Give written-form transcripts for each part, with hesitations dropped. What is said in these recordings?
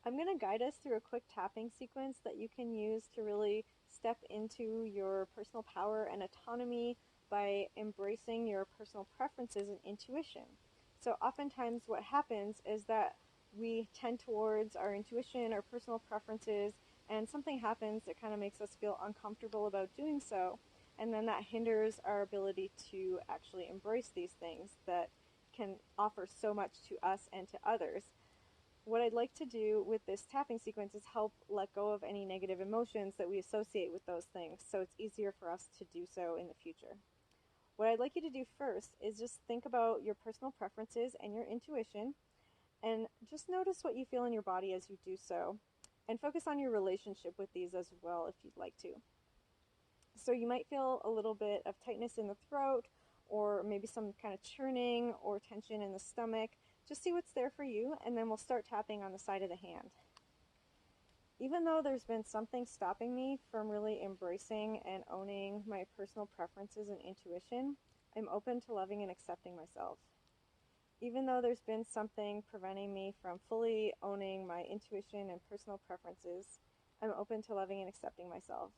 I'm going to guide us through a quick tapping sequence that you can use to really step into your personal power and autonomy by embracing your personal preferences and intuition. So, oftentimes, what happens is that we tend towards our intuition, our personal preferences, and something happens that kind of makes us feel uncomfortable about doing so. And then that hinders our ability to actually embrace these things that can offer so much to us and to others. What I'd like to do with this tapping sequence is help let go of any negative emotions that we associate with those things so it's easier for us to do so in the future. What I'd like you to do first is just think about your personal preferences and your intuition and just notice what you feel in your body as you do so and focus on your relationship with these as well if you'd like to. So you might feel a little bit of tightness in the throat or maybe some kind of churning or tension in the stomach. Just see what's there for you, and then we'll start tapping on the side of the hand. Even though there's been something stopping me from really embracing and owning my personal preferences and intuition, I'm open to loving and accepting myself. Even though there's been something preventing me from fully owning my intuition and personal preferences, I'm open to loving and accepting myself.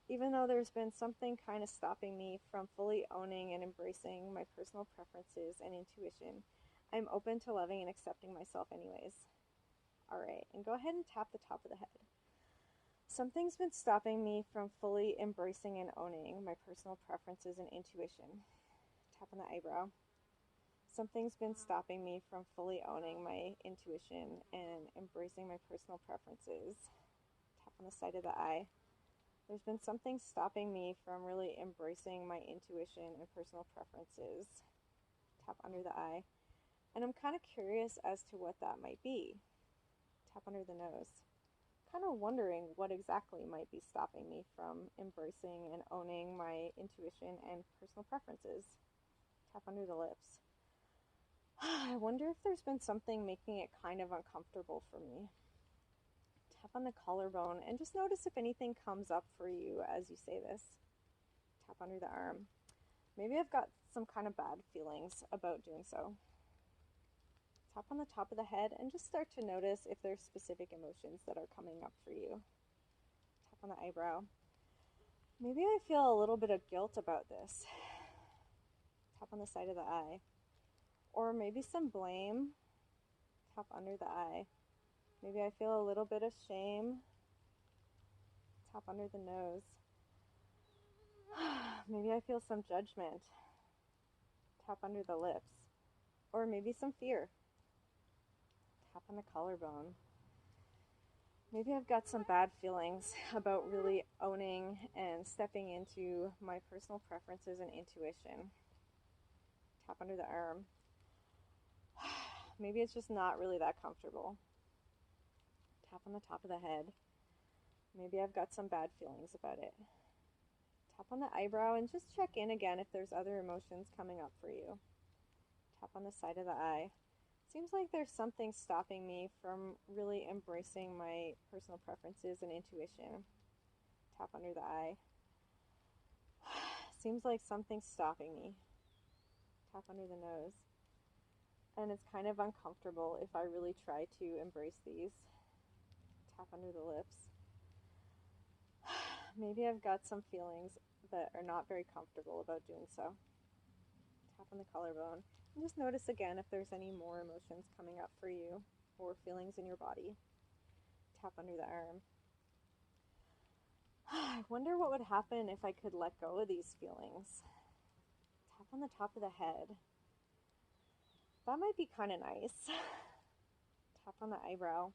Even though there's been something kind of stopping me from fully owning and embracing my personal preferences and intuition, I'm open to loving and accepting myself anyways. All right, and go ahead and tap the top of the head. Something's been stopping me from fully embracing and owning my personal preferences and intuition. Tap on the eyebrow. Something's been stopping me from fully owning my intuition and embracing my personal preferences. Tap on the side of the eye. There's been something stopping me from really embracing my intuition and personal preferences. Tap under the eye. And I'm kind of curious as to what that might be. Tap under the nose. Kind of wondering what exactly might be stopping me from embracing and owning my intuition and personal preferences. Tap under the lips. I wonder if there's been something making it kind of uncomfortable for me. Tap on the collarbone and just notice if anything comes up for you as you say this. Tap under the arm. Maybe I've got some kind of bad feelings about doing so. Tap on the top of the head and just start to notice if there's specific emotions that are coming up for you. Tap on the eyebrow. Maybe I feel a little bit of guilt about this. Tap on the side of the eye. Or maybe some blame. Tap under the eye. Maybe I feel a little bit of shame. Tap under the nose. Maybe I feel some judgment. Tap under the lips. Or maybe some fear. Tap on the collarbone. Maybe I've got some bad feelings about really owning and stepping into my personal preferences and intuition. Tap under the arm. Maybe it's just not really that comfortable. Tap on the top of the head. Maybe I've got some bad feelings about it. Tap on the eyebrow and just check in again if there's other emotions coming up for you. Tap on the side of the eye. Seems like there's something stopping me from really embracing my personal preferences and intuition. Tap under the eye. Seems like something's stopping me. Tap under the nose. And it's kind of uncomfortable if I really try to embrace these. Tap under the lips. Maybe I've got some feelings that are not very comfortable about doing so. Tap on the collarbone. And just notice again if there's any more emotions coming up for you or feelings in your body. Tap under the arm. I wonder what would happen if I could let go of these feelings. Tap on the top of the head. That might be kind of nice. Tap on the eyebrow.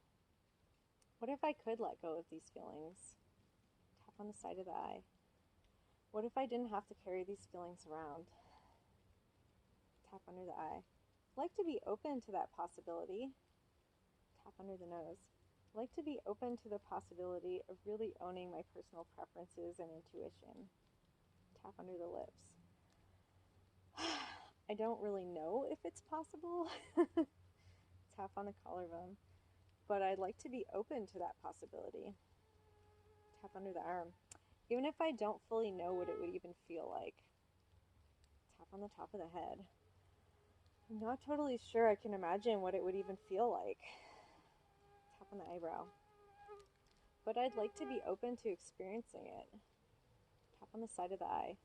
What if I could let go of these feelings? Tap on the side of the eye. What if I didn't have to carry these feelings around? Tap under the eye. I'd like to be open to that possibility. Tap under the nose. I'd like to be open to the possibility of really owning my personal preferences and intuition. Tap under the lips. I don't really know if it's possible. Tap on the collarbone. But I'd like to be open to that possibility. Tap under the arm. Even if I don't fully know what it would even feel like. Tap on the top of the head. I'm not totally sure I can imagine what it would even feel like. on the eyebrow. But I'd like to be open to experiencing it. Tap on the side of the eye.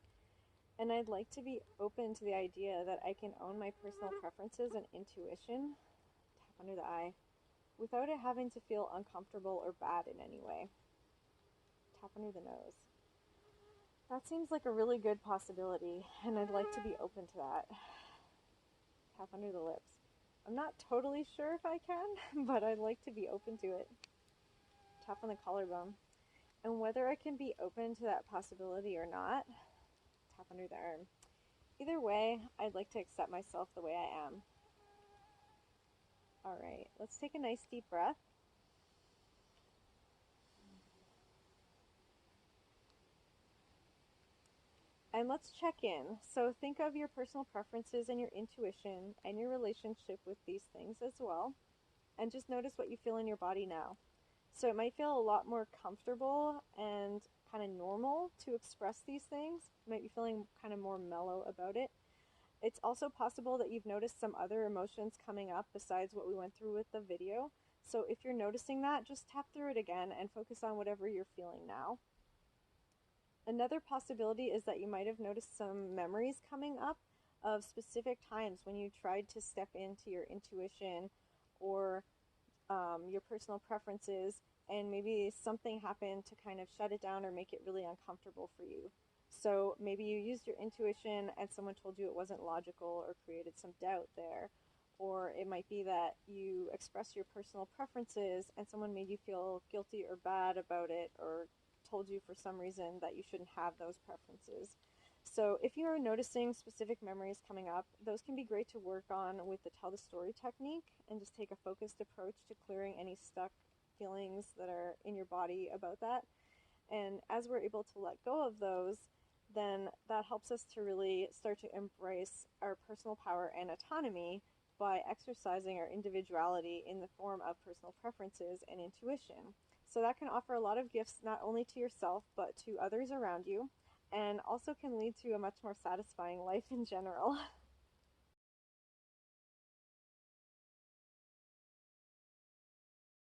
And I'd like to be open to the idea that I can own my personal preferences and intuition. Tap under the eye. Without it having to feel uncomfortable or bad in any way. Tap under the nose. That seems like a really good possibility, and I'd like to be open to that. Tap under the lips. I'm not totally sure if I can, but I'd like to be open to it. Tap on the collarbone. And whether I can be open to that possibility or not, tap under the arm. Either way, I'd like to accept myself the way I am. All right, let's take a nice deep breath. And let's check in. So think of your personal preferences and your intuition and your relationship with these things as well. And just notice what you feel in your body now. So it might feel a lot more comfortable and kind of normal to express these things. You might be feeling kind of more mellow about it. It's also possible that you've noticed some other emotions coming up besides what we went through with the video. So if you're noticing that, just tap through it again and focus on whatever you're feeling now. Another possibility is that you might have noticed some memories coming up of specific times when you tried to step into your intuition or your personal preferences, and maybe something happened to kind of shut it down or make it really uncomfortable for you. So maybe you used your intuition and someone told you it wasn't logical or created some doubt there. Or it might be that you expressed your personal preferences and someone made you feel guilty or bad about it, or told you for some reason that you shouldn't have those preferences. So if you are noticing specific memories coming up, those can be great to work on with the tell the story technique and just take a focused approach to clearing any stuck feelings that are in your body about that. And as we're able to let go of those, then that helps us to really start to embrace our personal power and autonomy by exercising our individuality in the form of personal preferences and intuition. So that can offer a lot of gifts not only to yourself but to others around you, and also can lead to a much more satisfying life in general.